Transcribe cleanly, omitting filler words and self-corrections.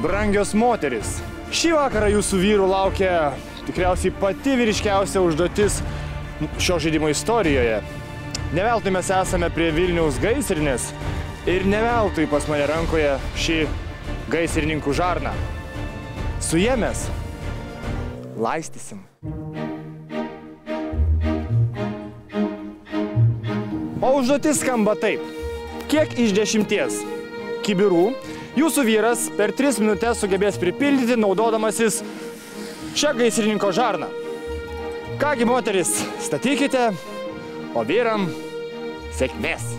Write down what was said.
Brangios moterys, šį vakarą jūsų vyrų laukia tikriausiai pati vyriškiausia užduotis šio žaidimo istorijoje. Ne veltui mes esame prie Vilniaus gaisrinės ir ne veltui pas mane rankoje šį gaisrininkų žarną. Su jie mes laistysim. O užduotis skamba taip. Kiek iš 10 kibirų jūsų vyras per 3 minutės sugebės pripildyti naudodamasis šią gaisrininko žarną? Kągi, moteris, statykite, o vyram sėkmės.